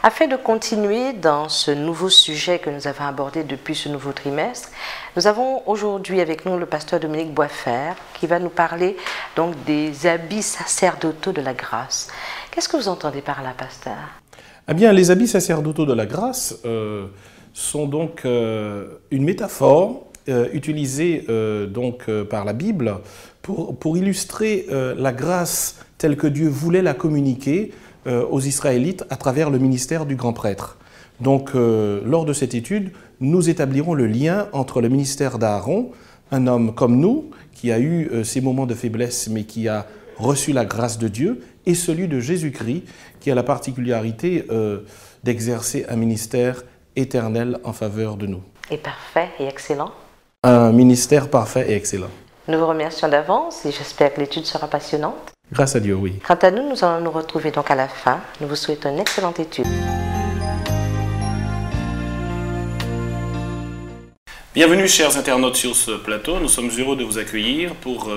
Afin de continuer dans ce nouveau sujet que nous avons abordé depuis ce nouveau trimestre, nous avons aujourd'hui avec nous le pasteur Dominique Boisfer qui va nous parler donc des habits sacerdotaux de la grâce. Qu'est-ce que vous entendez par là, pasteur? Eh bien, les habits sacerdotaux de la grâce sont donc une métaphore utilisée par la Bible pour illustrer la grâce telle que Dieu voulait la communiquer aux Israélites à travers le ministère du grand prêtre. Donc, lors de cette étude, nous établirons le lien entre le ministère d'Aaron, un homme comme nous, qui a eu ses moments de faiblesse, mais qui a reçu la grâce de Dieu, et celui de Jésus-Christ, qui a la particularité d'exercer un ministère éternel en faveur de nous. Et parfait et excellent. Un ministère parfait et excellent. Nous vous remercions d'avance et j'espère que l'étude sera passionnante. Grâce à Dieu, oui. Quant à nous, nous allons nous retrouver donc à la fin. Nous vous souhaitons une excellente étude. Bienvenue chers internautes sur ce plateau. Nous sommes heureux de vous accueillir pour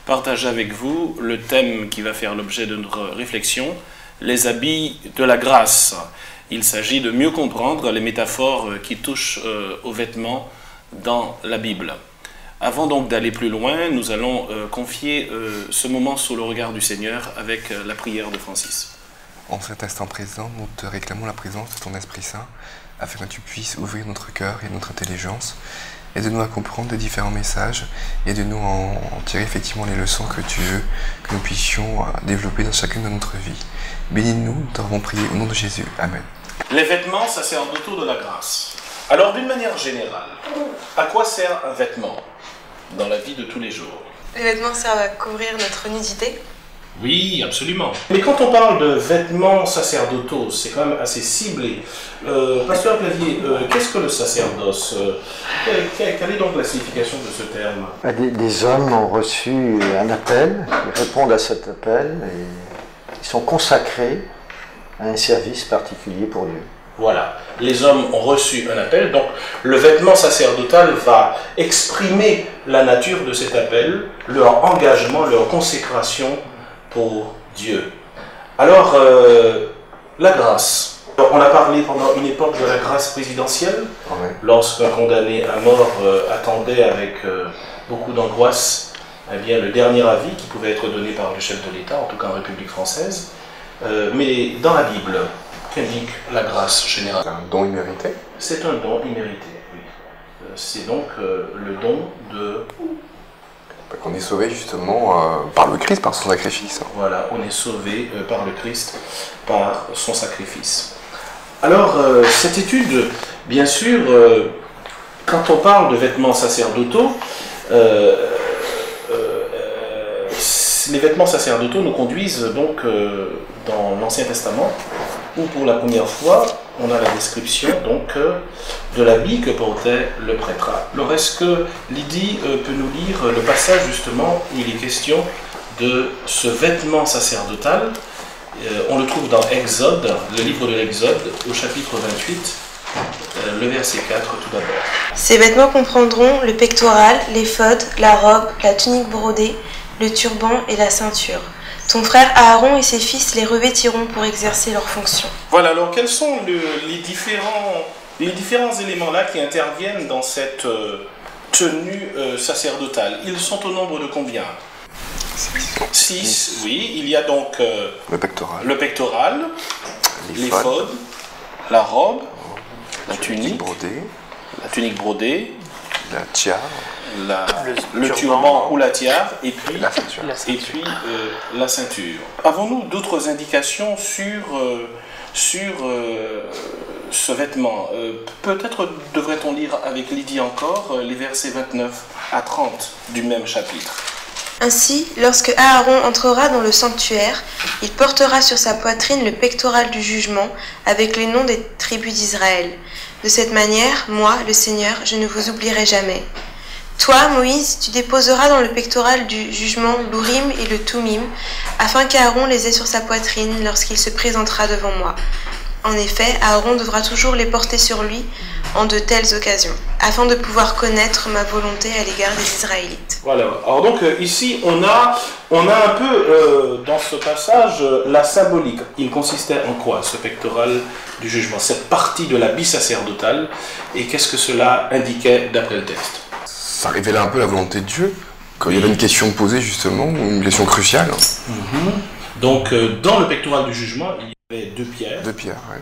partager avec vous le thème qui va faire l'objet de notre réflexion, les habits de la grâce. Il s'agit de mieux comprendre les métaphores qui touchent aux vêtements dans la Bible. Avant donc d'aller plus loin, nous allons confier ce moment sous le regard du Seigneur avec la prière de Francis. En cet instant présent, nous te réclamons la présence de ton Esprit Saint afin que tu puisses ouvrir notre cœur et notre intelligence, aide-nous à comprendre les différents messages et de nous en tirer effectivement les leçons que tu veux que nous puissions développer dans chacune de notre vie. Bénis-nous, nous t'avons prié au nom de Jésus. Amen. Les vêtements sacerdotaux de la grâce. Alors d'une manière générale, à quoi sert un vêtement dans la vie de tous les jours? Les vêtements servent à couvrir notre nudité. Oui, absolument. Mais quand on parle de vêtements sacerdotaux, c'est quand même assez ciblé. Pasteur Clavier, qu'est-ce que le sacerdoce? Quelle est donc la signification de ce terme? Des hommes ont reçu un appel, ils répondent à cet appel et ils sont consacrés à un service particulier pour Dieu. Voilà, les hommes ont reçu un appel, donc le vêtement sacerdotal va exprimer la nature de cet appel, leur engagement, leur consécration pour Dieu. Alors, la grâce. On a parlé pendant une époque de la grâce présidentielle, lorsqu'un condamné à mort attendait avec beaucoup d'angoisse bien, le dernier avis qui pouvait être donné par le chef de l'État, en tout cas en République française. Mais dans la Bible, qu'indique la grâce générale? C'est un don immérité. C'est un don immérité, oui. C'est donc le don de... Qu'on est sauvé justement par le Christ, par son sacrifice. Voilà, on est sauvé par le Christ, par son sacrifice. Alors, cette étude, bien sûr, quand on parle de vêtements sacerdotaux, les vêtements sacerdotaux nous conduisent donc dans l'Ancien Testament, où pour la première fois, on a la description donc de l'habit que portait le prêtre. Alors est-ce que Lydie peut nous lire le passage justement où il est question de ce vêtement sacerdotal? On le trouve dans Exode, le livre de l'Exode, au chapitre 28, le verset 4 tout d'abord. Ces vêtements comprendront le pectoral, l'éphod, la robe, la tunique brodée, le turban et la ceinture. Ton frère Aaron et ses fils les revêtiront pour exercer leurs fonctions. Voilà, alors quels sont les différents éléments-là qui interviennent dans cette tenue sacerdotale? Ils sont au nombre de combien? 6, oui. Il y a donc le pectoral, l'éphod, la robe, la tunique brodée, la tiare, le turban ou la tiare, et puis la ceinture. Avons-nous d'autres indications sur ce vêtement? Peut-être devrait-on lire avec Lydie encore les versets 29 à 30 du même chapitre. Ainsi, lorsque Aaron entrera dans le sanctuaire, il portera sur sa poitrine le pectoral du jugement avec les noms des tribus d'Israël. De cette manière, moi, le Seigneur, je ne vous oublierai jamais. Toi, Moïse, tu déposeras dans le pectoral du jugement l'Urim et le Thummim, afin qu'Aaron les ait sur sa poitrine lorsqu'il se présentera devant moi. En effet, Aaron devra toujours les porter sur lui en de telles occasions, afin de pouvoir connaître ma volonté à l'égard des Israélites. Voilà. Alors donc ici on a un peu dans ce passage la symbolique. Il consistait en quoi ce pectoral du jugement, cette partie de l'habit sacerdotal, et qu'est-ce que cela indiquait d'après le texte? Ça révélait un peu la volonté de Dieu, quand il y avait une question posée justement, une question cruciale. Donc dans le pectoral du jugement, il y avait deux pierres. Deux pierres, ouais.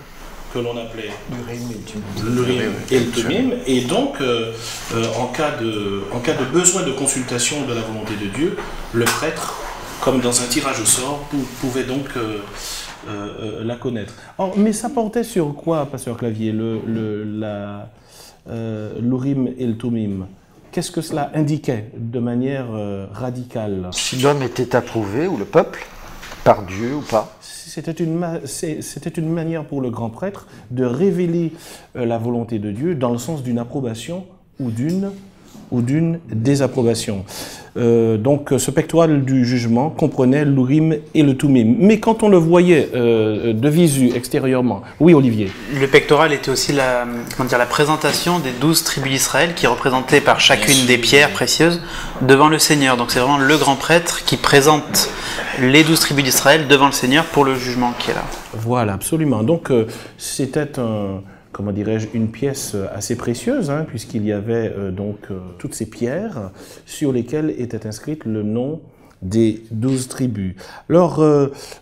Que l'on appelait l'Urim et le Thummim, et donc en cas de besoin de consultation de la volonté de Dieu, le prêtre, comme dans un tirage au sort, pouvait donc la connaître. Oh, mais ça portait sur quoi, Pasteur Clavier, l'Urim et le Thummim? Qu'est-ce que cela indiquait de manière radicale? Si l'homme était approuvé, ou le peuple, par Dieu ou pas. C'était une manière pour le grand prêtre de révéler la volonté de Dieu dans le sens d'une approbation ou d'une désapprobation. Donc ce pectoral du jugement comprenait l'Urim et le Thummim. Mais quand on le voyait de visu extérieurement, oui Olivier. Le pectoral était aussi la présentation des 12 tribus d'Israël qui représentaient par chacune des pierres précieuses devant le Seigneur. Donc c'est vraiment le grand prêtre qui présente les 12 tribus d'Israël devant le Seigneur pour le jugement qui est là. Voilà, absolument. Donc c'était comment dirais-je, une pièce assez précieuse, hein, puisqu'il y avait toutes ces pierres sur lesquelles était inscrit le nom des 12 tribus. Alors,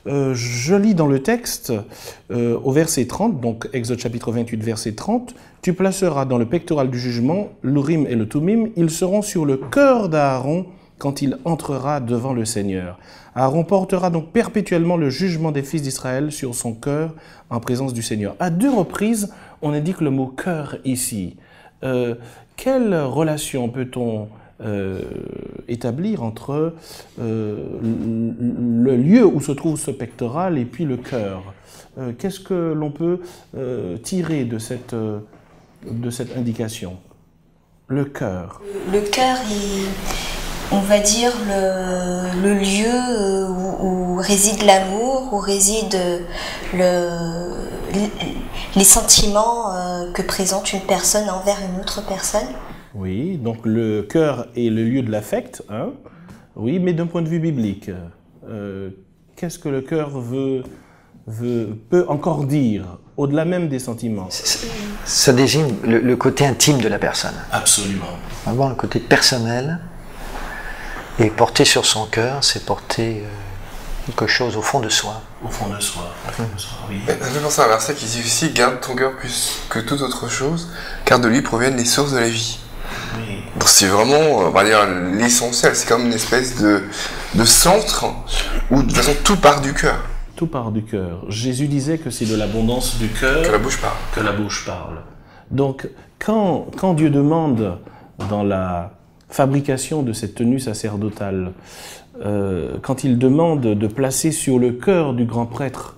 je lis dans le texte, au verset 30, donc Exode chapitre 28, verset 30, « Tu placeras dans le pectoral du jugement l'Urim et le Thummim, ils seront sur le cœur d'Aaron quand il entrera devant le Seigneur. Aaron portera donc perpétuellement le jugement des fils d'Israël sur son cœur en présence du Seigneur. » À 2 reprises, on indique le mot « cœur » ici. Quelle relation peut-on établir entre le lieu où se trouve ce pectoral et puis le cœur? Qu'est-ce que l'on peut tirer de cette indication? Le cœur. Le cœur est, on va dire, le lieu où réside l'amour, où résident les sentiments que présente une personne envers une autre personne. Oui, donc le cœur est le lieu de l'affect, hein? Oui, mais d'un point de vue biblique, qu'est-ce que le cœur peut encore dire, au-delà même des sentiments? Ça désigne le côté intime de la personne. Absolument. Vraiment le côté personnel. Et porter sur son cœur, c'est porter quelque chose au fond de soi. Au fond de soi, oui. Je pense à un verset qui dit aussi « Garde ton cœur plus que toute autre chose, car de lui proviennent les sources de la vie. » Oui. Donc c'est vraiment, on va dire, l'essentiel. C'est comme une espèce de centre où de toute façon tout part du cœur. Tout part du cœur. Jésus disait que c'est de l'abondance du cœur que la bouche parle. Que la bouche parle. Donc quand Dieu demande dans la fabrication de cette tenue sacerdotale, quand il demande de placer sur le cœur du grand prêtre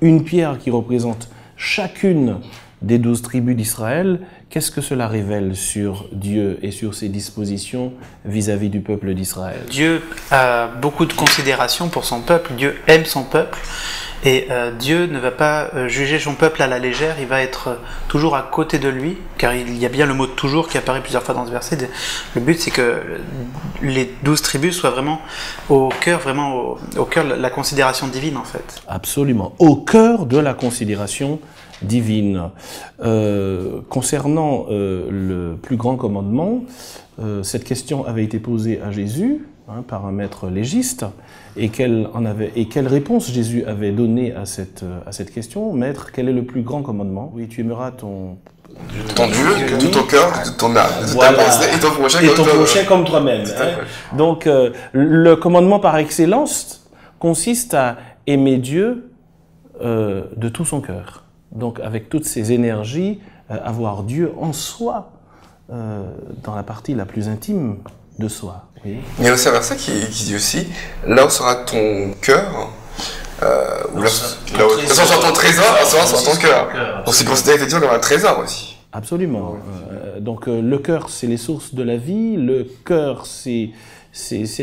une pierre qui représente chacune des 12 tribus d'Israël, qu'est-ce que cela révèle sur Dieu et sur ses dispositions vis-à-vis du peuple d'Israël? Dieu a beaucoup de considération pour son peuple, Dieu aime son peuple, et Dieu ne va pas juger son peuple à la légère, il va être toujours à côté de lui, car il y a bien le mot « toujours » qui apparaît plusieurs fois dans ce verset. Le but, c'est que les 12 tribus soient vraiment au cœur de la considération divine, en fait. Absolument, au cœur de la considération divine. Concernant le plus grand commandement, cette question avait été posée à Jésus par un maître légiste, et quelle réponse Jésus avait donnée à cette question? Maître, quel est le plus grand commandement? Oui, tu aimeras ton Dieu, tout ton cœur, toute ton âme, voilà. Et ton prochain comme toi-même. Hein? Donc, le commandement par excellence consiste à aimer Dieu de tout son cœur. Donc, avec toutes ses énergies, avoir Dieu en soi, dans la partie la plus intime de soi. Oui. Il y a aussi un verset qui dit aussi, là où sera ton cœur, là où sera ton trésor, là sera ton cœur. Donc c'est considéré effectivement comme un trésor aussi. Absolument. Donc le cœur, c'est les sources de la vie. Le cœur, c'est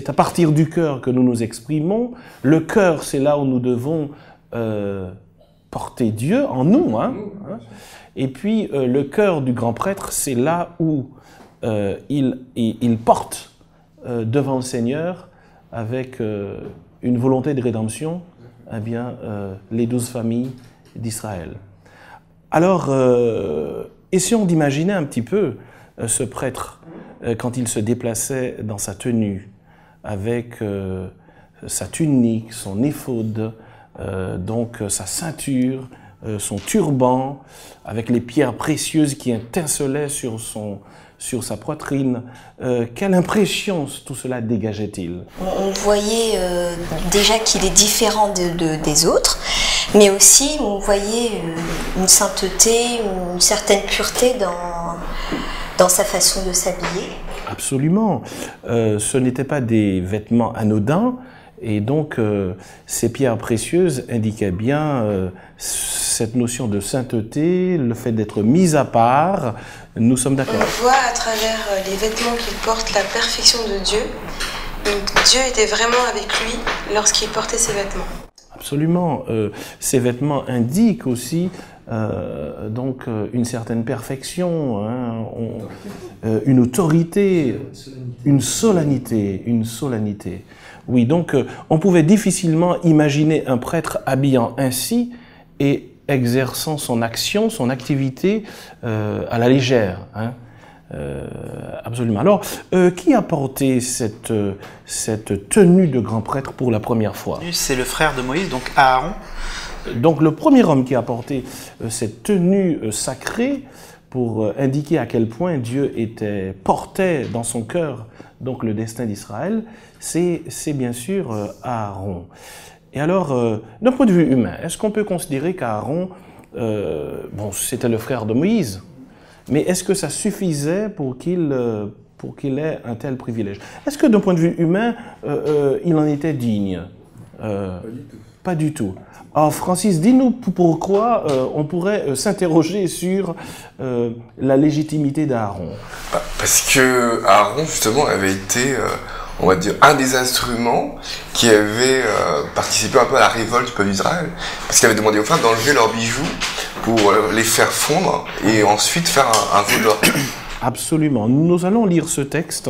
à partir du cœur que nous nous exprimons. Le cœur, c'est là où nous devons porter Dieu en nous. Et puis le cœur du grand prêtre, c'est là où il porte devant le Seigneur avec une volonté de rédemption, eh bien, les 12 familles d'Israël. Alors, essayons d'imaginer un petit peu ce prêtre quand il se déplaçait dans sa tenue, avec sa tunique, son éphod, donc sa ceinture, son turban, avec les pierres précieuses qui étincelaient sur sa poitrine. Quelle impression tout cela dégageait-il? On voyait déjà qu'il est différent des autres, mais aussi on voyait une sainteté, une certaine pureté dans sa façon de s'habiller. Absolument. Ce n'étaient pas des vêtements anodins, et donc ces pierres précieuses indiquaient bien cette notion de sainteté, le fait d'être mis à part. Nous sommes d'accord. On voit à travers les vêtements qu'il porte la perfection de Dieu. Donc Dieu était vraiment avec lui lorsqu'il portait ses vêtements. Absolument. Ces vêtements indiquent aussi donc une certaine perfection, une autorité, une solennité. Oui, donc on pouvait difficilement imaginer un prêtre habillant ainsi et exerçant son action, son activité à la légère. Absolument. Alors, qui a porté cette tenue de grand prêtre pour la première fois? C'est le frère de Moïse, donc Aaron. Donc le premier homme qui a porté cette tenue sacrée pour indiquer à quel point Dieu portait dans son cœur donc le destin d'Israël, c'est bien sûr Aaron. Et alors, d'un point de vue humain, est-ce qu'on peut considérer qu'Aaron, c'était le frère de Moïse, mais est-ce que ça suffisait pour qu'il ait un tel privilège? Est-ce que d'un point de vue humain, il en était digne? Pas du tout. Alors Francis, dis-nous pourquoi on pourrait s'interroger sur la légitimité d'Aaron. Parce que Aaron, justement, avait été, on va dire, un des instruments qui avait participé un peu à la révolte du peuple d'Israël. Parce qu'il avait demandé aux femmes d'enlever leurs bijoux pour les faire fondre et ensuite faire un veau de l'or. Absolument. Nous allons lire ce texte.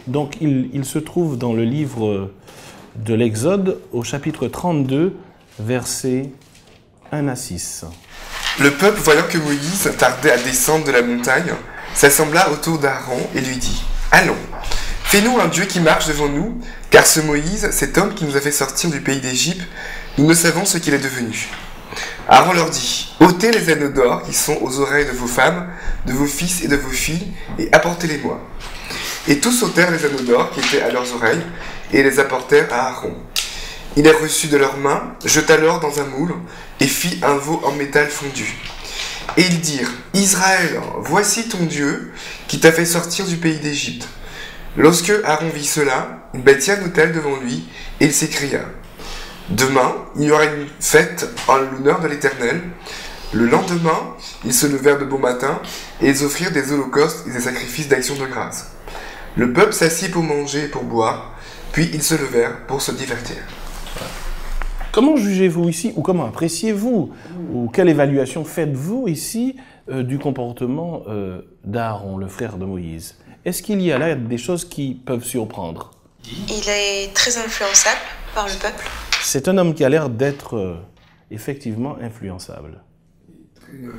Donc il se trouve dans le livre de l'Exode, au chapitre 32, versets 1 à 6. Le peuple, voyant que Moïse tardait à descendre de la montagne, s'assembla autour d'Aaron et lui dit : « Allons, fais-nous un Dieu qui marche devant nous, car ce Moïse, cet homme qui nous a fait sortir du pays d'Égypte, nous ne savons ce qu'il est devenu. » Aaron leur dit : « ôtez les anneaux d'or qui sont aux oreilles de vos femmes, de vos fils et de vos filles, et apportez-les-moi. » Et tous ôtèrent les anneaux d'or qui étaient à leurs oreilles, et les apportèrent à Aaron. Il les reçut de leurs mains, jeta l'or dans un moule, et fit un veau en métal fondu. Et ils dirent : « Israël, voici ton Dieu, qui t'a fait sortir du pays d'Égypte. » Lorsque Aaron vit cela, il bâtit un autel devant lui, et il s'écria : « Demain, il y aura une fête en l'honneur de l'Éternel. » Le lendemain, ils se levèrent de bon matin, et ils offrirent des holocaustes et des sacrifices d'action de grâce. Le peuple s'assit pour manger et pour boire, puis ils se levèrent pour se divertir. Comment jugez-vous ici, ou comment appréciez-vous, ou quelle évaluation faites-vous ici du comportement d'Aaron, le frère de Moïse? Est-ce qu'il y a là des choses qui peuvent surprendre? Il est très influençable par le peuple. C'est un homme qui a l'air d'être effectivement influençable.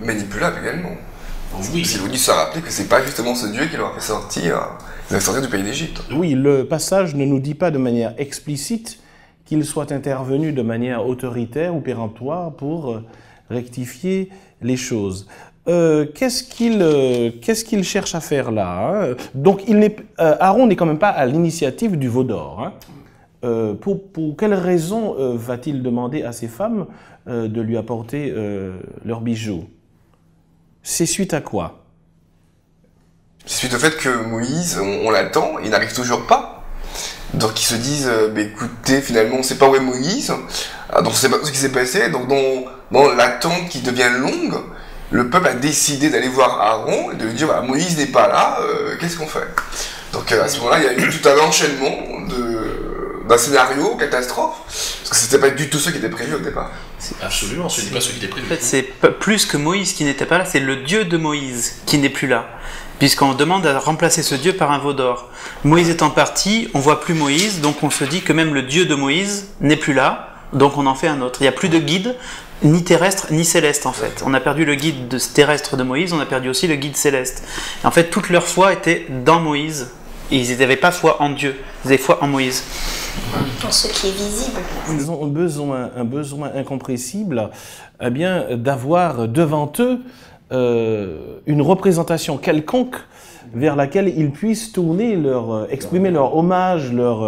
Manipulable également. Oui. C'est voulu se rappeler que c'est pas justement ce Dieu qui leur a fait sortir du pays d'Égypte. Oui, le passage ne nous dit pas de manière explicite qu'il soit intervenu de manière autoritaire ou péremptoire pour rectifier les choses. Qu'est-ce qu'il cherche à faire là, hein? Donc, Aaron n'est quand même pas à l'initiative du veau d'or. Hein? Pour quelle raison va-t-il demander à ses femmes de lui apporter leurs bijoux? C'est suite à quoi? C'est suite au fait que Moïse, on l'attend, il n'arrive toujours pas. Donc ils se disent, écoutez, finalement on ne sait pas où est Moïse, donc on ne sait pas ce qui s'est passé, donc dans l'attente qui devient longue, le peuple a décidé d'aller voir Aaron et de lui dire, voilà, Moïse n'est pas là, qu'est-ce qu'on fait? Donc à ce moment-là, il y a eu tout un enchaînement d'un scénario catastrophe, parce que c'était pas du tout ce qui était prévu au départ. Absolument, ce n'est pas ce qui était prévu. En fait, c'est plus que Moïse qui n'était pas là, c'est le Dieu de Moïse qui n'est plus là. Puisqu'on demande à remplacer ce Dieu par un veau d'or. Moïse étant parti, on voit plus Moïse, donc on se dit que même le Dieu de Moïse n'est plus là, donc on en fait un autre. Il n'y a plus de guide, ni terrestre, ni céleste en fait. On a perdu le guide terrestre de Moïse, on a perdu aussi le guide céleste. Et en fait, toute leur foi était dans Moïse. Et ils n'avaient pas foi en Dieu, ils avaient foi en Moïse. En ce qui est visible. Ils ont un besoin incompressible d'avoir devant eux une représentation quelconque vers laquelle ils puissent tourner, exprimer leur hommage, leur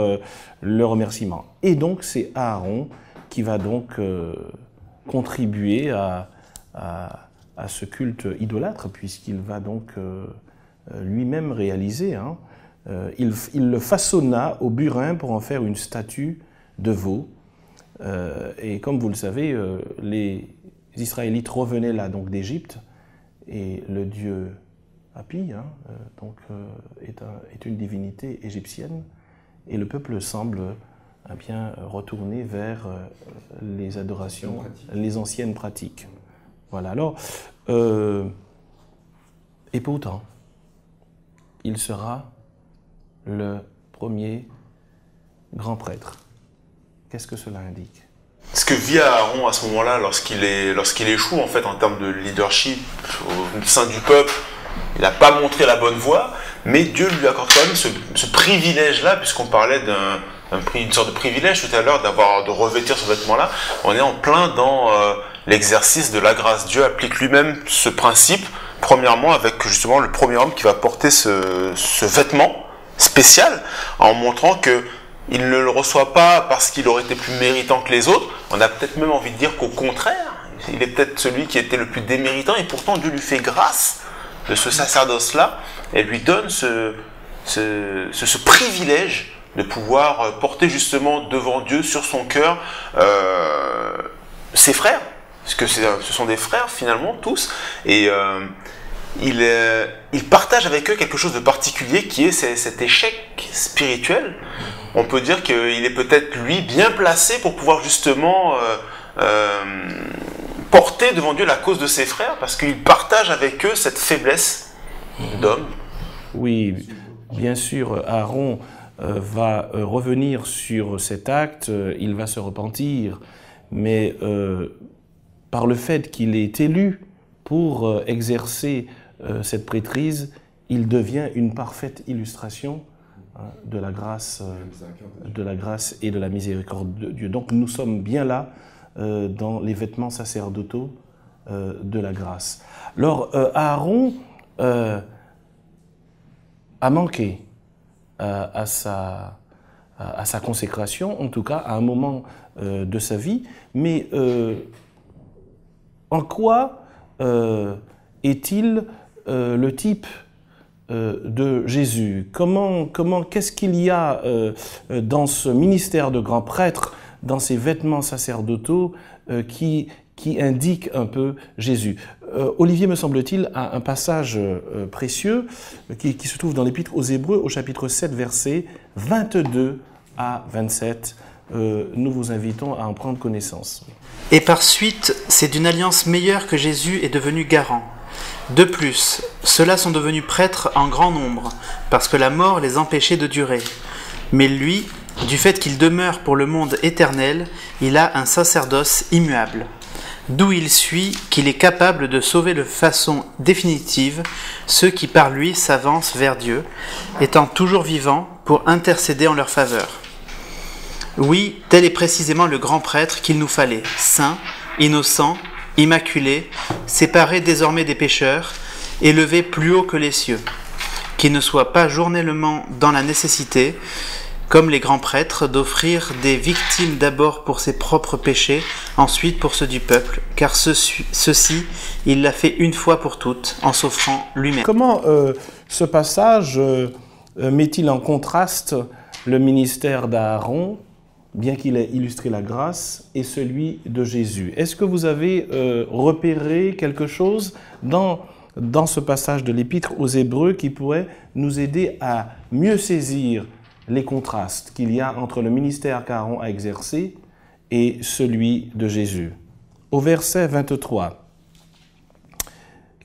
remerciement. Et donc c'est Aaron qui va donc contribuer à ce culte idolâtre, puisqu'il va donc lui-même réaliser. Il le façonna au burin pour en faire une statue de veau. Et comme vous le savez, les Israélites revenaient là donc d'Égypte, et le dieu Hapi est une divinité égyptienne, et le peuple semble retourner vers les adorations, les anciennes pratiques. Voilà. Alors, et pourtant, il sera le premier grand prêtre. Qu'est-ce que cela indique? Ce que vit Aaron à ce moment-là, lorsqu'il échoue en fait en termes de leadership au sein du peuple, il n'a pas montré la bonne voie, mais Dieu lui accorde quand même ce privilège-là, puisqu'on parlait d'une sorte de privilège tout à l'heure de revêtir ce vêtement-là. On est en plein dans l'exercice de la grâce. Dieu applique lui-même ce principe, premièrement avec justement le premier homme qui va porter ce vêtement spécial, en montrant que il ne le reçoit pas parce qu'il aurait été plus méritant que les autres. On a peut-être même envie de dire qu'au contraire, il est peut-être celui qui était le plus déméritant, et pourtant Dieu lui fait grâce de ce sacerdoce-là et lui donne ce privilège de pouvoir porter justement devant Dieu, sur son cœur, ses frères, parce que ce sont des frères finalement tous, et il partage avec eux quelque chose de particulier qui est cet échec spirituel. On peut dire qu'il est peut-être lui bien placé pour pouvoir justement porter devant Dieu la cause de ses frères, parce qu'il partage avec eux cette faiblesse d'homme. Oui, bien sûr, Aaron va revenir sur cet acte, il va se repentir, mais par le fait qu'il est élu pour exercer cette prêtrise, il devient une parfaite illustration de la grâce et de la miséricorde de Dieu. Donc nous sommes bien là dans les vêtements sacerdotaux de la grâce. Alors Aaron a manqué à sa consécration, en tout cas à un moment de sa vie, mais en quoi est-il le type de Jésus? Qu'est-ce qu'il y a dans ce ministère de grand prêtre, dans ces vêtements sacerdotaux qui indique un peu Jésus? Olivier, me semble-t-il, a un passage précieux qui se trouve dans l'Épître aux Hébreux, au chapitre 7, versets 22 à 27. Nous vous invitons à en prendre connaissance. Et par suite, c'est d'une alliance meilleure que Jésus est devenu garant. De plus, ceux-là sont devenus prêtres en grand nombre, parce que la mort les empêchait de durer. Mais lui, du fait qu'il demeure pour le monde éternel, il a un sacerdoce immuable. D'où il suit qu'il est capable de sauver de façon définitive ceux qui par lui s'avancent vers Dieu, étant toujours vivants pour intercéder en leur faveur. Oui, tel est précisément le grand prêtre qu'il nous fallait, saint, innocent, immaculé, séparé désormais des pécheurs, élevé plus haut que les cieux, qui ne soit pas journellement dans la nécessité, comme les grands prêtres, d'offrir des victimes d'abord pour ses propres péchés, ensuite pour ceux du peuple, car ceci, il l'a fait une fois pour toutes, en s'offrant lui-même. Comment ce passage met-il en contraste le ministère d'Aaron, bien qu'il ait illustré la grâce, et celui de Jésus? Est-ce que vous avez repéré quelque chose dans ce passage de l'Épître aux Hébreux qui pourrait nous aider à mieux saisir les contrastes qu'il y a entre le ministère qu'Aaron a exercé et celui de Jésus. Au verset 23,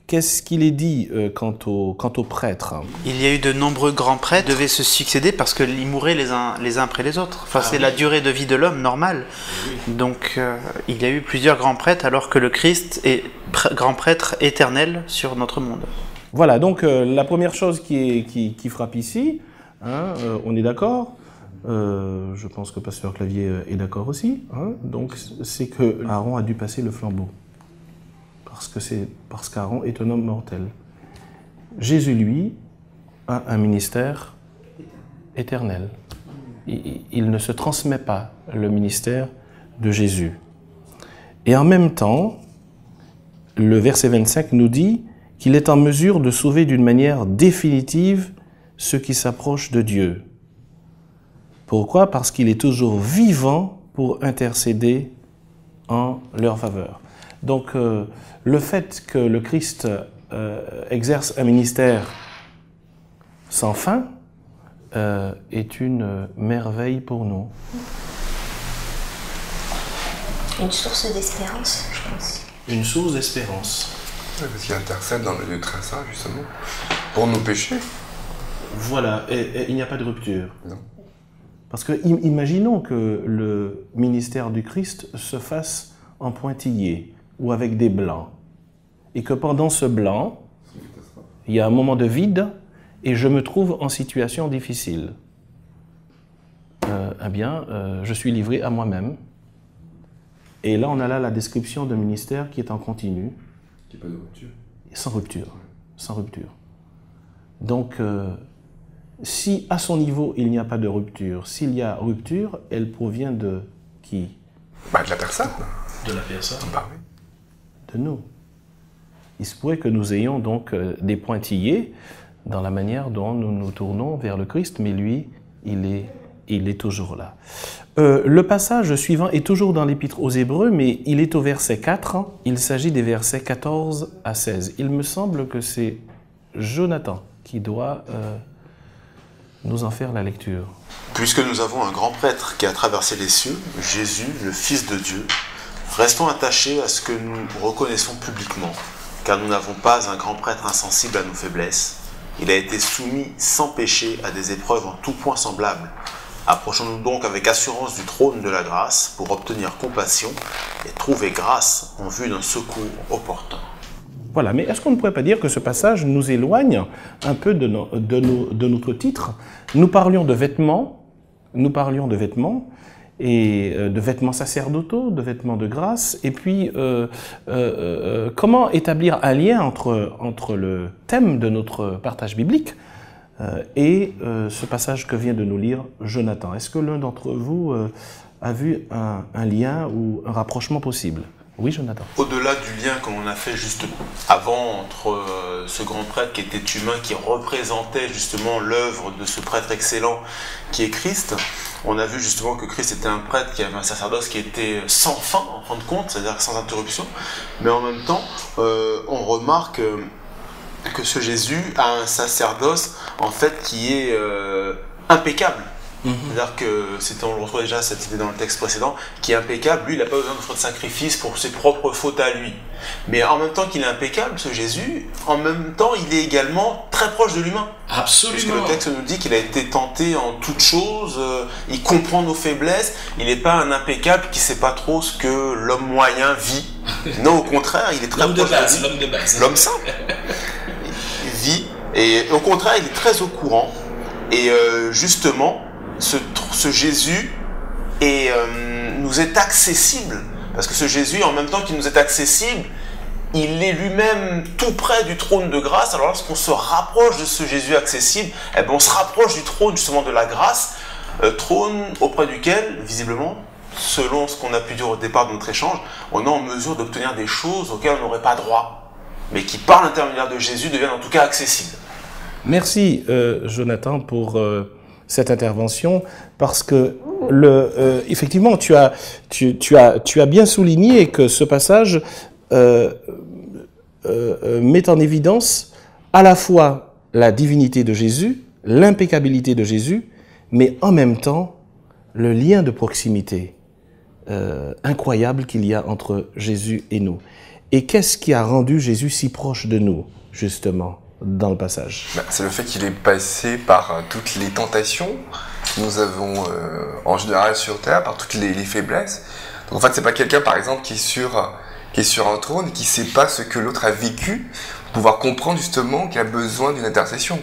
qu'est-ce qu'il est dit quant aux prêtres? Il y a eu de nombreux grands prêtres qui devaient se succéder parce qu'ils mouraient les uns après les autres. Enfin, c'est la durée de vie de l'homme normale. Donc, il y a eu plusieurs grands prêtres alors que le Christ est grand prêtre éternel sur notre monde. Voilà, donc la première chose qui frappe ici, on est d'accord, je pense que Pasteur Clavier est d'accord aussi, donc c'est que Aaron a dû passer le flambeau. Parce qu'Aaron est un homme mortel. Jésus, lui, a un ministère éternel. Il ne se transmet pas le ministère de Jésus. Et en même temps, le verset 25 nous dit qu'il est en mesure de sauver d'une manière définitive ceux qui s'approchent de Dieu. Pourquoi? Parce qu'il est toujours vivant pour intercéder en leur faveur. Donc, le fait que le Christ exerce un ministère sans fin est une merveille pour nous. Une source d'espérance, je pense. Une source d'espérance. Oui, parce qu'il intercède dans le lieu très saint, justement, pour nos péchés. Voilà, et il n'y a pas de rupture. Non. Parce que imaginons que le ministère du Christ se fasse en pointillé ou avec des blancs, et que pendant ce blanc, il y a un moment de vide et je me trouve en situation difficile. Je suis livré à moi-même. Et là, on a là la description d'un ministère qui est en continu. Il n'y a pas de rupture. Sans rupture. Sans rupture. Donc, si à son niveau, il n'y a pas de rupture, s'il y a rupture, elle provient de qui? De la personne. De la personne. Bah oui. De nous. Il se pourrait que nous ayons donc des pointillés dans la manière dont nous nous tournons vers le Christ, mais lui, il est toujours là. Le passage suivant est toujours dans l'Épître aux Hébreux, mais il est au verset 4. Il s'agit des versets 14 à 16. Il me semble que c'est Jonathan qui doit nous en faire la lecture. Puisque nous avons un grand prêtre qui a traversé les cieux, Jésus, le Fils de Dieu, restons attachés à ce que nous reconnaissons publiquement, car nous n'avons pas un grand prêtre insensible à nos faiblesses. Il a été soumis sans péché à des épreuves en tout point semblables. Approchons-nous donc avec assurance du trône de la grâce pour obtenir compassion et trouver grâce en vue d'un secours opportun. Voilà, mais est-ce qu'on ne pourrait pas dire que ce passage nous éloigne un peu de notre titre? Nous parlions de vêtements, et de vêtements sacerdotaux, de vêtements de grâce, et puis comment établir un lien entre le thème de notre partage biblique et ce passage que vient de nous lire Jonathan. Est-ce que l'un d'entre vous a vu un lien ou un rapprochement possible? Oui, Jonathan. Au-delà du lien qu'on a fait juste avant entre ce grand prêtre qui était humain, qui représentait justement l'œuvre de ce prêtre excellent qui est Christ, on a vu justement que Christ était un prêtre qui avait un sacerdoce qui était sans fin, en fin de compte, c'est-à-dire sans interruption, mais en même temps, on remarque que ce Jésus a un sacerdoce en fait qui est impeccable. C'est-à-dire que, on le retrouve déjà cette idée dans le texte précédent, qui est impeccable. Lui, il n'a pas besoin de faire de sacrifice pour ses propres fautes à lui. Mais en même temps qu'il est impeccable, ce Jésus, en même temps, il est également très proche de l'humain. Absolument. Puisque le texte nous dit qu'il a été tenté en toutes choses, il comprend nos faiblesses, il n'est pas un impeccable qui ne sait pas trop ce que l'homme moyen vit. Non, au contraire, il est très proche de lui. L'homme de base. L'homme simple. Il vit, et au contraire, il est très au courant. Et justement, ce Jésus nous est accessible, parce que ce Jésus, en même temps qu'il nous est accessible, il est lui-même tout près du trône de grâce. Alors lorsqu'on se rapproche de ce Jésus accessible, on se rapproche du trône justement de la grâce, trône auprès duquel, visiblement, selon ce qu'on a pu dire au départ de notre échange, on est en mesure d'obtenir des choses auxquelles on n'aurait pas droit, mais qui par l'intermédiaire de Jésus deviennent en tout cas accessibles. Merci Jonathan pour cette intervention, parce que effectivement tu as bien souligné que ce passage met en évidence à la fois la divinité de Jésus, l'impeccabilité de Jésus, mais en même temps, le lien de proximité incroyable qu'il y a entre Jésus et nous. Et qu'est-ce qui a rendu Jésus si proche de nous, justement, dans le passage? C'est le fait qu'il est passé par toutes les tentations que nous avons en général sur Terre, par toutes les faiblesses. Donc en fait, c'est pas quelqu'un, par exemple, qui est sur un trône et qui sait pas ce que l'autre a vécu, pour pouvoir comprendre justement qu'il a besoin d'une intercession.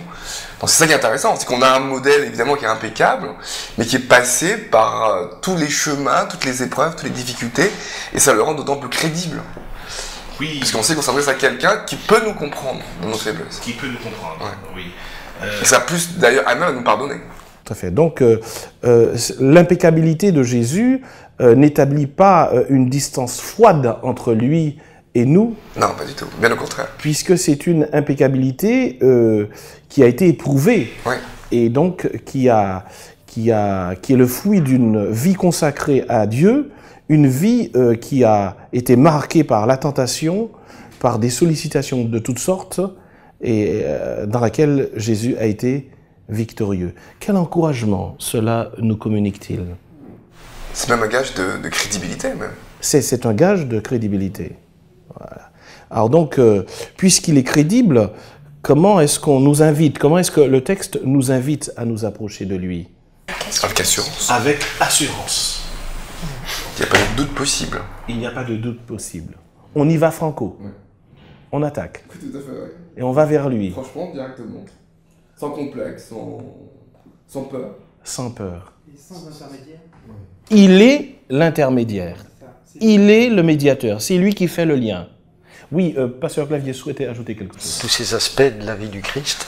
Donc c'est ça qui est intéressant, c'est qu'on a un modèle évidemment qui est impeccable, mais qui est passé par tous les chemins, toutes les épreuves, toutes les difficultés, et ça le rend d'autant plus crédible. Oui. Parce qu'on sait qu'on s'adresse à quelqu'un qui peut nous comprendre dans nos faiblesses. Qui peut nous comprendre, oui. Et ça a plus d'ailleurs à même à nous pardonner. Tout à fait. Donc l'impeccabilité de Jésus n'établit pas une distance froide entre lui et nous. Non, pas du tout. Bien au contraire. Puisque c'est une impeccabilité qui a été éprouvée. Oui. Et donc qui est le fruit d'une vie consacrée à Dieu, une vie qui a été marquée par la tentation, par des sollicitations de toutes sortes, et dans laquelle Jésus a été victorieux. Quel encouragement cela nous communique-t-il? C'est même un gage de crédibilité, même. C'est un gage de crédibilité. Voilà. Alors donc, puisqu'il est crédible, comment est-ce qu'on nous invite? Comment est-ce que le texte nous invite à nous approcher de lui? Avec assurance. Avec assurance. Il n'y a pas de doute possible. Il n'y a pas de doute possible. On y va franco. Ouais. On attaque. Tout à fait, ouais. Et on va vers lui. Franchement, directement. Sans complexe, sans peur. Sans peur. Et sans intermédiaire. Il est l'intermédiaire. Il est le médiateur. C'est lui qui fait le lien. Oui, Pasteur Clavier souhaitait ajouter quelque chose. Tous ces aspects de la vie du Christ,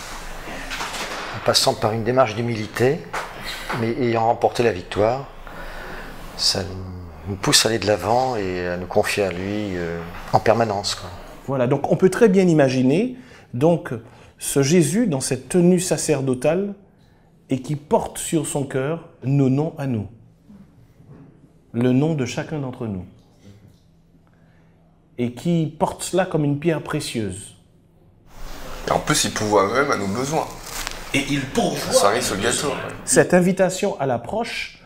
en passant par une démarche d'humilité, mais ayant remporté la victoire, ça nous pousse à aller de l'avant et à nous confier à lui en permanence, quoi. Voilà, donc on peut très bien imaginer donc ce Jésus dans cette tenue sacerdotale et qui porte sur son cœur nos noms à nous, le nom de chacun d'entre nous, et qui porte cela comme une pierre précieuse. Et en plus, il pourvoit même à nos besoins. Et il pourvoit. Ça arrive sur le gâteau. Cette invitation à l'approche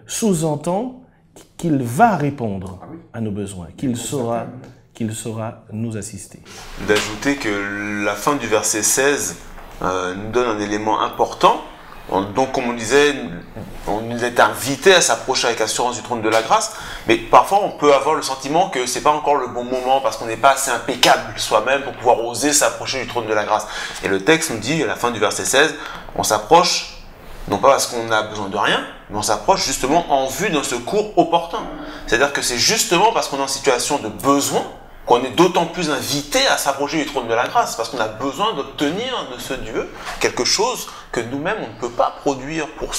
sous-entend qu'il va répondre à nos besoins, qu'il saura nous assister. D'ajouter que la fin du verset 16 nous donne un élément important. Donc, comme on disait, on nous est invité à s'approcher avec assurance du trône de la grâce, mais parfois on peut avoir le sentiment que c'est pas encore le bon moment parce qu'on n'est pas assez impeccable soi-même pour pouvoir oser s'approcher du trône de la grâce. Et le texte nous dit, à la fin du verset 16, on s'approche non pas parce qu'on a besoin de rien, mais on s'approche justement en vue d'un secours opportun. C'est-à-dire que c'est justement parce qu'on est en situation de besoin qu'on est d'autant plus invité à s'approcher du trône de la grâce, parce qu'on a besoin d'obtenir de ce Dieu quelque chose que nous-mêmes on ne peut pas produire pour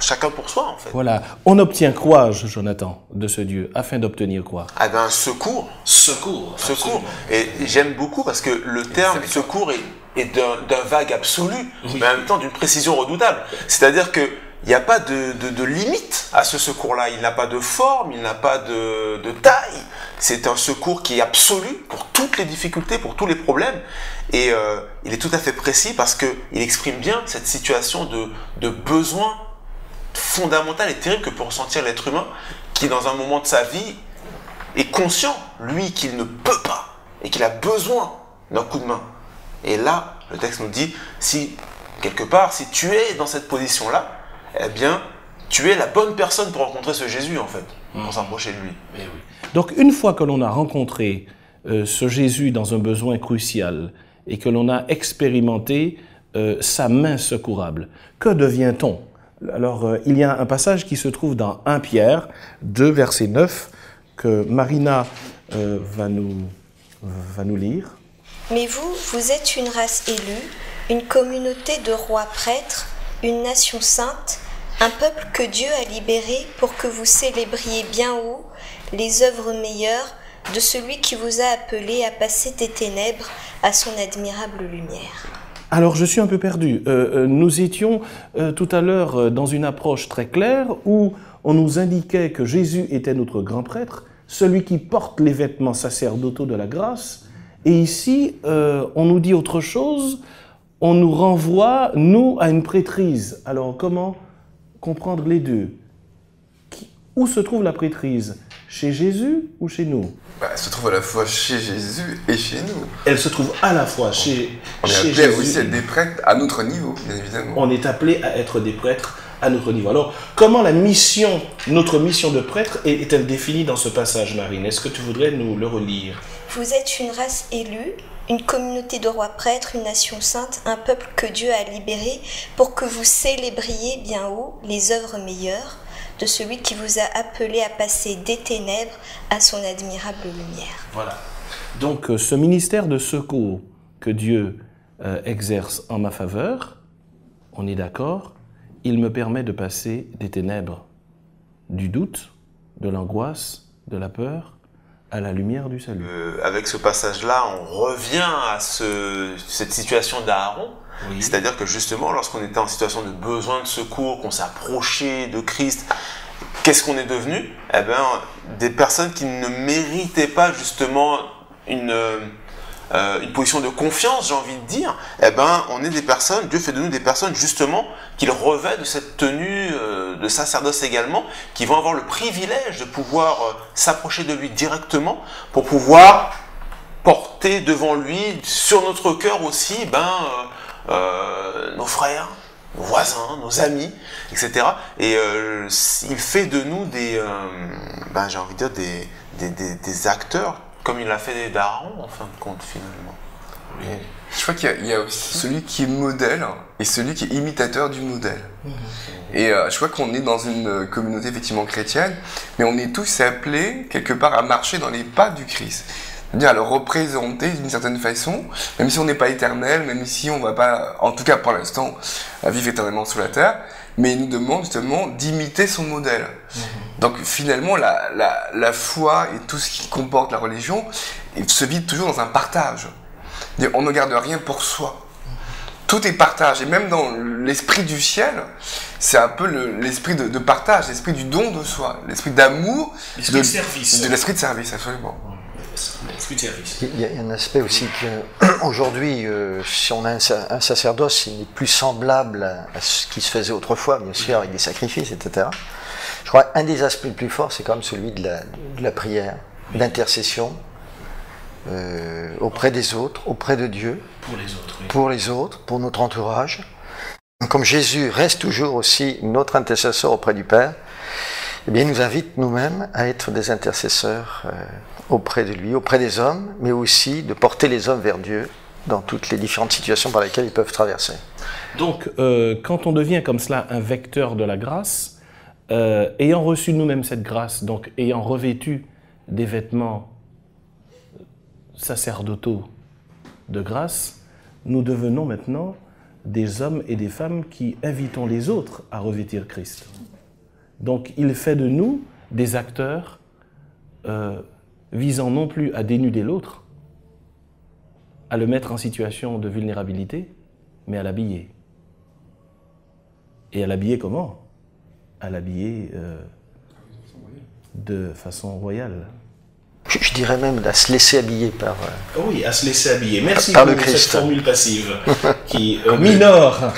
chacun pour soi en fait. Voilà, on obtient quoi, Jonathan, de ce Dieu, afin d'obtenir quoi? Ah ben un secours. Secours. Secours. Et j'aime beaucoup parce que le terme secours est d'un vague absolu, mais en même temps d'une précision redoutable. C'est-à-dire que il n'y a pas de limite à ce secours-là. Il n'a pas de forme, il n'a pas de taille. C'est un secours qui est absolu pour toutes les difficultés, pour tous les problèmes. Et il est tout à fait précis parce qu'il exprime bien cette situation de besoin fondamental et terrible que peut ressentir l'être humain qui, dans un moment de sa vie, est conscient, lui, qu'il ne peut pas et qu'il a besoin d'un coup de main. Et là, le texte nous dit, si, quelque part, si tu es dans cette position-là, eh bien, tu es la bonne personne pour rencontrer ce Jésus, en fait, pour s'approcher de lui. Oui. Donc, une fois que l'on a rencontré ce Jésus dans un besoin crucial et que l'on a expérimenté sa main secourable, que devient-on? Alors, il y a un passage qui se trouve dans 1 Pierre 2, verset 9, que Marina va nous lire. Mais vous êtes une race élue, une communauté de rois prêtres, une nation sainte, un peuple que Dieu a libéré pour que vous célébriez bien haut les œuvres meilleures de celui qui vous a appelé à passer des ténèbres à son admirable lumière. Alors, je suis un peu perdu. Nous étions tout à l'heure dans une approche très claire où on nous indiquait que Jésus était notre grand prêtre, celui qui porte les vêtements sacerdotaux de la grâce. Et ici, on nous dit autre chose. On nous renvoie, nous, à une prêtrise. Alors, comment comprendre les deux. Où se trouve la prêtrise? Chez Jésus ou chez nous? Elle se trouve à la fois chez Jésus et chez nous. Elle se trouve à la fois chez Jésus. On est appelé aussi à être des prêtres à notre niveau, bien évidemment. On est appelé à être des prêtres à notre niveau. Alors, comment notre mission de prêtre est-elle définie dans ce passage, Marine? Est-ce que tu voudrais nous le relire? Vous êtes une race élue, une communauté de rois prêtres, une nation sainte, un peuple que Dieu a libéré pour que vous célébriez bien haut les œuvres meilleures de celui qui vous a appelé à passer des ténèbres à son admirable lumière. Voilà. Donc, ce ministère de secours que Dieu exerce en ma faveur, on est d'accord, il me permet de passer des ténèbres, du doute, de l'angoisse, de la peur, à la lumière du salut. Avec ce passage-là, on revient à cette situation d'Aaron. Oui. C'est-à-dire que justement, lorsqu'on était en situation de besoin de secours, qu'on s'approchait de Christ, qu'est-ce qu'on est devenu? Eh bien, des personnes qui ne méritaient pas justement une position de confiance, j'ai envie de dire. Eh bien, on est des personnes, Dieu fait de nous des personnes justement qu'il revêt de cette tenue de sacerdoce également, qui vont avoir le privilège de pouvoir s'approcher de lui directement pour pouvoir porter devant lui, sur notre cœur aussi, nos frères, nos voisins, nos amis, etc. Et il fait de nous j'ai envie de dire des acteurs, comme il l'a fait d'Aaron, en fin de compte, finalement. Oui. Je crois qu'il y a aussi celui qui est modèle et celui qui est imitateur du modèle. Et je crois qu'on est dans une communauté effectivement chrétienne, mais on est tous appelés, quelque part, à marcher dans les pas du Christ. C'est-à-dire à le représenter d'une certaine façon, même si on n'est pas éternel, même si on ne va pas, en tout cas pour l'instant, vivre éternellement sous la terre, mais il nous demande justement d'imiter son modèle. Donc finalement, la foi et tout ce qui comporte la religion se vit toujours dans un partage. On ne garde rien pour soi. Tout est partage, et même dans l'esprit du ciel, c'est un peu l'esprit de partage, l'esprit du don de soi, l'esprit d'amour, l'esprit de service. De l'esprit de service, absolument. Il y a un aspect aussi qu'aujourd'hui, si on a un sacerdoce, il n'est plus semblable à ce qui se faisait autrefois, bien sûr, avec des sacrifices, etc. Je crois qu'un des aspects les plus forts, c'est quand même celui de la prière, d'intercession auprès des autres, auprès de Dieu, pour les autres, pour notre entourage. Comme Jésus reste toujours aussi notre intercesseur auprès du Père, eh bien, il nous invite nous-mêmes à être des intercesseurs auprès de lui, auprès des hommes, mais aussi de porter les hommes vers Dieu dans toutes les différentes situations par lesquelles ils peuvent traverser. Donc, quand on devient comme cela un vecteur de la grâce, ayant reçu nous-mêmes cette grâce, donc ayant revêtu des vêtements sacerdotaux de grâce, nous devenons maintenant des hommes et des femmes qui invitons les autres à revêtir Christ. Donc, il fait de nous des acteurs visant non plus à dénuder l'autre, à le mettre en situation de vulnérabilité, mais à l'habiller. Et à l'habiller comment? À l'habiller de façon royale. Je dirais même à se laisser habiller par... Oui, à se laisser habiller. Merci par pour le cette Christ. formule passive qui minore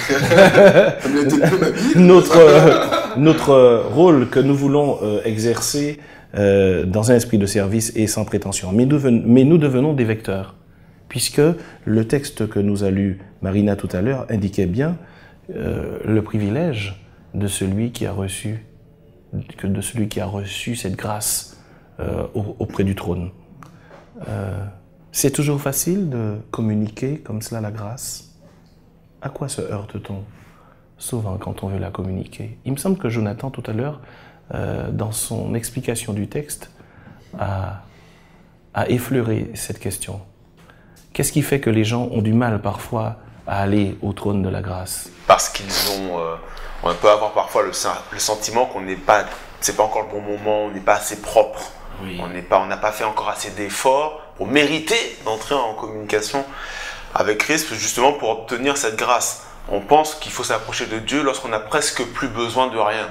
notre rôle que nous voulons exercer dans un esprit de service et sans prétention. Mais nous devenons des vecteurs, puisque le texte que nous a lu Marina tout à l'heure indiquait bien le privilège de celui qui a reçu cette grâce auprès du trône. C'est toujours facile de communiquer comme cela la grâce. À quoi se heurte-t-on souvent quand on veut la communiquer? Il me semble que Jonathan, tout à l'heure, dans son explication du texte, a effleuré cette question. Qu'est-ce qui fait que les gens ont du mal parfois à aller au trône de la grâce? Parce qu'ils ont... on peut avoir parfois le sentiment qu'on n'est pas... C'est pas encore le bon moment, on n'est pas assez propre. Oui. On n'a pas fait encore assez d'efforts pour mériter d'entrer en communication avec Christ, justement pour obtenir cette grâce. On pense qu'il faut s'approcher de Dieu lorsqu'on n'a presque plus besoin de rien.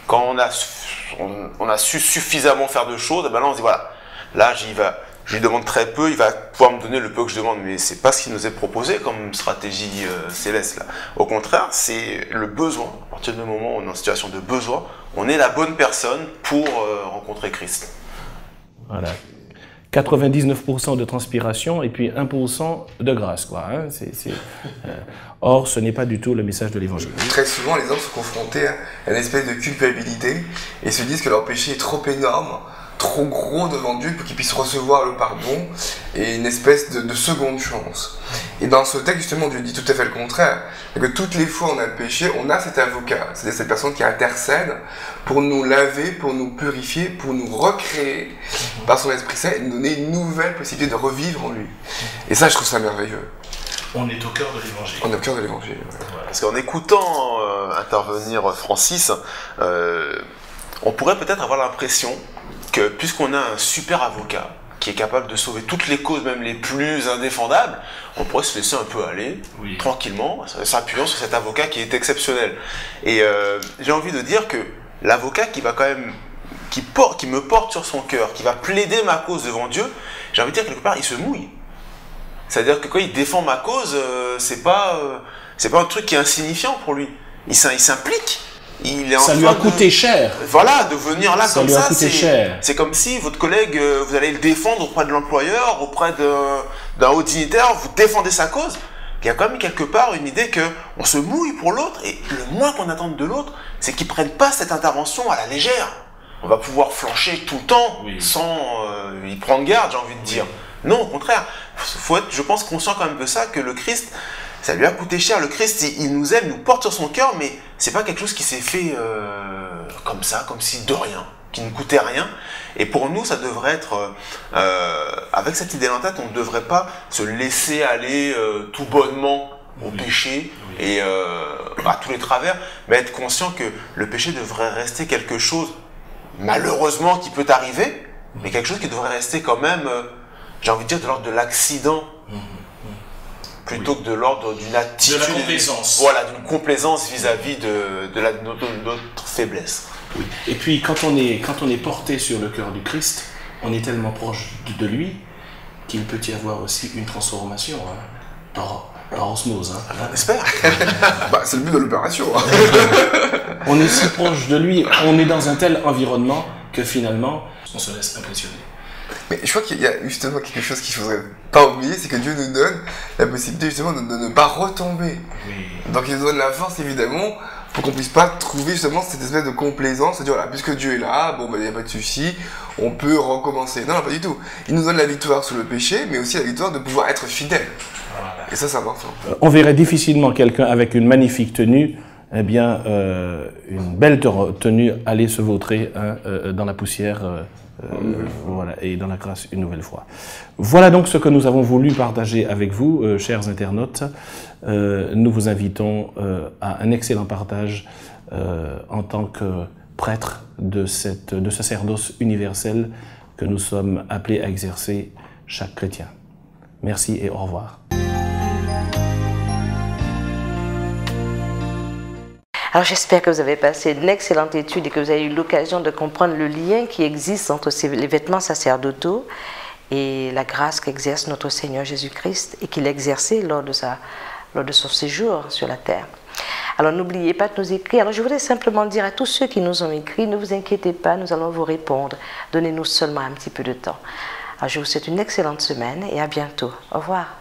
Quand on a su suffisamment faire de choses, ben là on se dit voilà, là j'y vais. je lui demande très peu, il va pouvoir me donner le peu que je demande, mais c'est pas ce qui nous est proposé comme stratégie céleste là. Au contraire, c'est le besoin. À partir du moment où on est en situation de besoin, on est la bonne personne pour rencontrer Christ. Voilà. 99% de transpiration et puis 1% de grâce, quoi. Hein. Or, ce n'est pas du tout le message de l'Évangile. Très souvent, les hommes sont confrontés à une espèce de culpabilité et se disent que leur péché est trop énorme, trop gros devant Dieu pour qu'ils puissent recevoir le pardon et une espèce de seconde chance. Et dans ce texte, justement, Dieu dit tout à fait le contraire. Que toutes les fois où on a péché, on a cet avocat, c'est-à-dire cette personne qui intercède pour nous laver, pour nous purifier, pour nous recréer par son Esprit Saint et nous donner une nouvelle possibilité de revivre en lui. Et ça, je trouve ça merveilleux. On est au cœur de l'Évangile. On est au cœur de l'Évangile. Voilà. Parce qu'en écoutant intervenir Francis, on pourrait peut-être avoir l'impression que puisqu'on a un super avocat qui est capable de sauver toutes les causes, même les plus indéfendables, on pourrait se laisser un peu aller, tranquillement, s'appuyant sur cet avocat qui est exceptionnel. Et j'ai envie de dire que l'avocat qui va quand même, qui me porte sur son cœur, qui va plaider ma cause devant Dieu, j'ai envie de dire quelque part, il se mouille. C'est-à-dire que quand il défend ma cause, c'est pas un truc qui est insignifiant pour lui. Il s'implique. Ça lui a coûté cher. Voilà, de venir là comme ça, c'est comme si votre collègue, vous allez le défendre auprès de l'employeur, auprès d'un haut dignitaire, vous défendez sa cause. Il y a quand même quelque part une idée qu'on se mouille pour l'autre, et le moins qu'on attende de l'autre, c'est qu'il ne prenne pas cette intervention à la légère. On va pouvoir flancher tout le temps, sans y prendre garde, j'ai envie de dire. Non, au contraire, il faut être, je pense, conscient quand même de ça, que le Christ, ça lui a coûté cher. Le Christ, il nous aime, il nous porte sur son cœur, mais c'est pas quelque chose qui s'est fait comme ça, comme si de rien, qui ne coûtait rien. Et pour nous, ça devrait être, avec cette idée en tête, on ne devrait pas se laisser aller tout bonnement au péché et à tous les travers, mais être conscient que le péché devrait rester quelque chose, malheureusement, qui peut arriver, mais quelque chose qui devrait rester quand même, j'ai envie de dire, de l'ordre de l'accident. Plutôt que de l'ordre d'une attitude... De la complaisance. Voilà, d'une complaisance vis-à-vis de notre faiblesse. Oui. Et puis, quand on est porté sur le cœur du Christ, on est tellement proche de lui qu'il peut y avoir aussi une transformation par osmose. Hein. On espère. C'est le but de l'opération. On est si proche de lui, on est dans un tel environnement que finalement, on se laisse impressionner. Mais je crois qu'il y a justement quelque chose qu'il ne faudrait pas oublier, c'est que Dieu nous donne la possibilité justement de ne pas retomber. Donc il nous donne la force évidemment pour qu'on puisse pas trouver justement cette espèce de complaisance, c'est-à-dire voilà, puisque Dieu est là, bon ben il n'y a pas de souci, on peut recommencer. Non, pas du tout. Il nous donne la victoire sur le péché, mais aussi la victoire de pouvoir être fidèle. Et ça, c'est important. On verrait difficilement quelqu'un avec une magnifique tenue, eh bien, une belle tenue aller se vautrer dans la poussière. Voilà, et dans la grâce une nouvelle fois. Voilà donc ce que nous avons voulu partager avec vous, chers internautes. Nous vous invitons à un excellent partage en tant que prêtre de ce sacerdoce universel que nous sommes appelés à exercer chaque chrétien. Merci et au revoir. Alors j'espère que vous avez passé une excellente étude et que vous avez eu l'occasion de comprendre le lien qui existe entre les vêtements sacerdotaux et la grâce qu'exerce notre Seigneur Jésus-Christ et qu'il a exercé lors de son séjour sur la terre. Alors n'oubliez pas de nous écrire. Alors je voudrais simplement dire à tous ceux qui nous ont écrit, ne vous inquiétez pas, nous allons vous répondre. Donnez-nous seulement un petit peu de temps. Alors je vous souhaite une excellente semaine et à bientôt. Au revoir.